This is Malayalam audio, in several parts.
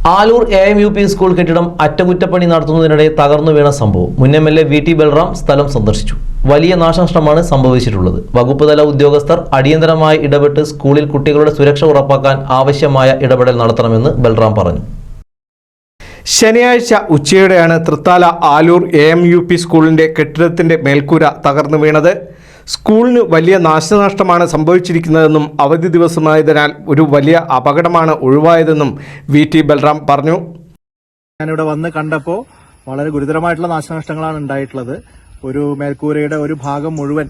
ആലൂർ AMUP സ്കൂൾ കെട്ടിടം അറ്റകുറ്റപ്പണി നടത്തുന്നതിനിടെ തകർന്നു വീണ സംഭവം മുൻ MLA VT ബൽറാം സ്ഥലം സന്ദർശിച്ചു. വലിയ നാശനഷ്ടമാണ് സംഭവിച്ചിട്ടുള്ളത്. വകുപ്പ് തല ഉദ്യോഗസ്ഥർ അടിയന്തരമായി ഇടപെട്ട് സ്കൂളിൽ കുട്ടികളുടെ സുരക്ഷ ഉറപ്പാക്കാൻ ആവശ്യമായ ഇടപെടൽ നടത്തണമെന്ന് ബൽറാം പറഞ്ഞു. ശനിയാഴ്ച ഉച്ചയോടെയാണ് തൃത്താല ആലൂർ AMUP സ്കൂളിന്റെ കെട്ടിടത്തിന്റെ മേൽക്കൂര തകർന്നു വീണത്. സ്കൂളിന് വലിയ നാശനഷ്ടമാണ് സംഭവിച്ചിരിക്കുന്നതെന്നും അവധി ദിവസമായതിനാൽ ഒരു വലിയ അപകടമാണ് ഒഴിവായതെന്നും VT ബൽറാം പറഞ്ഞു. ഞാനിവിടെ വന്ന് കണ്ടപ്പോൾ വളരെ ഗുരുതരമായിട്ടുള്ള നാശനഷ്ടങ്ങളാണ് ഉണ്ടായിട്ടുള്ളത്. ഒരു മേൽക്കൂരയുടെ ഒരു ഭാഗം മുഴുവൻ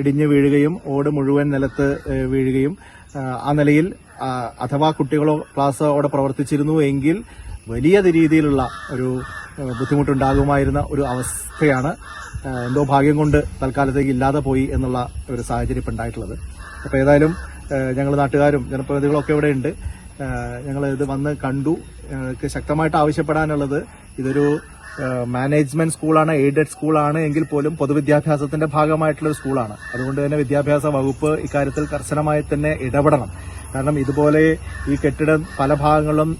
ഇടിഞ്ഞു വീഴുകയും ഓട് മുഴുവൻ നിലത്ത് വീഴുകയും ആ നിലയിൽ അഥവാ കുട്ടികളോ ക്ലാസ് അവിടെ പ്രവർത്തിച്ചിരുന്നു എങ്കിൽ വലിയ രീതിയിലുള്ള ഒരു ബുദ്ധിമുട്ടുണ്ടാകുമായിരുന്ന ഒരു അവസ്ഥയാണ്. എന്തോ ഭാഗ്യം കൊണ്ട് തൽക്കാലത്തേക്ക് ഇല്ലാതെ പോയി എന്നുള്ള ഒരു സാഹചര്യം ഇപ്പം ഉണ്ടായിട്ടുള്ളത്. അപ്പോൾ ഏതായാലും ഞങ്ങൾ നാട്ടുകാരും ജനപ്രതിനിധികളൊക്കെ ഇവിടെ ഉണ്ട്. ഞങ്ങൾ ഇത് വന്ന് കണ്ടു. ശക്തമായിട്ട് ആവശ്യപ്പെടാനുള്ളത്, ഇതൊരു മാനേജ്മെന്റ് സ്കൂളാണ്, എയ്ഡഡ് സ്കൂളാണ് എങ്കിൽ പോലും പൊതുവിദ്യാഭ്യാസത്തിന്റെ ഭാഗമായിട്ടുള്ള ഒരു സ്കൂളാണ്. അതുകൊണ്ട് തന്നെ വിദ്യാഭ്യാസ വകുപ്പ് ഇക്കാര്യത്തിൽ കർശനമായി തന്നെ ഇടപെടണം. കാരണം ഇതുപോലെ ഈ കെട്ടിടം പല ഭാഗങ്ങളിലും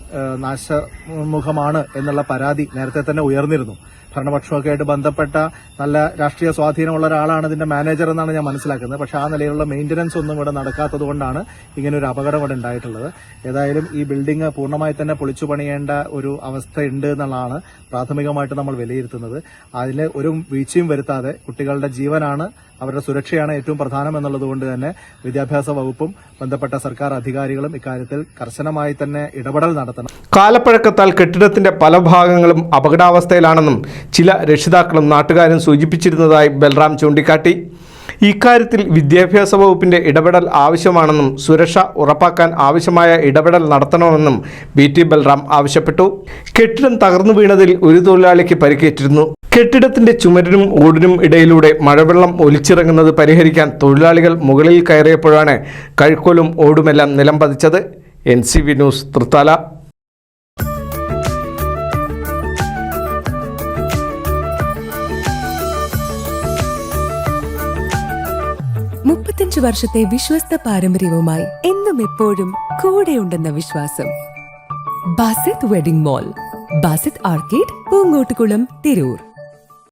നാശമുഖമാണ് എന്നുള്ള പരാതി നേരത്തെ തന്നെ ഉയർന്നിരുന്നു. ഭരണപക്ഷമൊക്കെ ആയിട്ട് ബന്ധപ്പെട്ട നല്ല രാഷ്ട്രീയ സ്വാധീനമുള്ള ഒരാളാണ് ഇതിന്റെ മാനേജർ എന്നാണ് ഞാൻ മനസ്സിലാക്കുന്നത്. പക്ഷെ ആ നിലയിലുള്ള മെയിന്റനൻസ് ഒന്നും ഇവിടെ നടക്കാത്തത് കൊണ്ടാണ് ഇങ്ങനെ ഒരു അപകടം ഇവിടെ ഉണ്ടായിട്ടുള്ളത്. ഏതായാലും ഈ ബിൽഡിംഗ് പൂർണ്ണമായി തന്നെ പൊളിച്ചു പണിയേണ്ട ഒരു അവസ്ഥയുണ്ട് എന്നുള്ളതാണ് പ്രാഥമികമായിട്ട് നമ്മൾ വിലയിരുത്തുന്നത്. അതിൽ ഒരു വീഴ്ചയും വരുത്താതെ കുട്ടികളുടെ ജീവനാണ്, അവരുടെ സുരക്ഷയാണ് ഏറ്റവും പ്രധാനം എന്നുള്ളത് കൊണ്ട് തന്നെ വിദ്യാഭ്യാസ വകുപ്പും ബന്ധപ്പെട്ട സർക്കാർ അധികാരികളും ഇക്കാര്യത്തിൽ കർശനമായി തന്നെ ഇടപെടൽ നടത്തണം. കാലപ്പഴക്കത്താൽ കെട്ടിടത്തിന്റെ പല ഭാഗങ്ങളും അപകടാവസ്ഥയിലാണെന്നും ചില രക്ഷിതാക്കളും നാട്ടുകാരും സൂചിപ്പിച്ചിരുന്നതായി ബൽറാം ചൂണ്ടിക്കാട്ടി. ഇക്കാര്യത്തിൽ വിദ്യാഭ്യാസ വകുപ്പിന്റെ ഇടപെടൽ ആവശ്യമാണെന്നും സുരക്ഷ ഉറപ്പാക്കാൻ ആവശ്യമായ ഇടപെടൽ നടത്തണമെന്നും VT ബൽറാം ആവശ്യപ്പെട്ടു. കെട്ടിടം തകർന്നു വീണതിൽ ഒരു തൊഴിലാളിക്ക് പരിക്കേറ്റിരുന്നു. കെട്ടിടത്തിന്റെ ചുമരിനും ഓടിനും ഇടയിലൂടെ മഴവെള്ളം ഒലിച്ചിറങ്ങുന്നത് പരിഹരിക്കാൻ തൊഴിലാളികൾ മുകളിൽ കയറിയപ്പോഴാണ് കഴുക്കോലും ഓടുമെല്ലാം നിലം പതിച്ചത്. NCV news Thrithala. 35 വർഷത്തെ വിശ്വസ്ത പാരമ്പര്യവുമായി എന്നും എപ്പോഴും കൂടെയുണ്ടെന്ന വിശ്വാസം. Basith wedding mall, Basith arcade, Poonkottukulam, Tirur.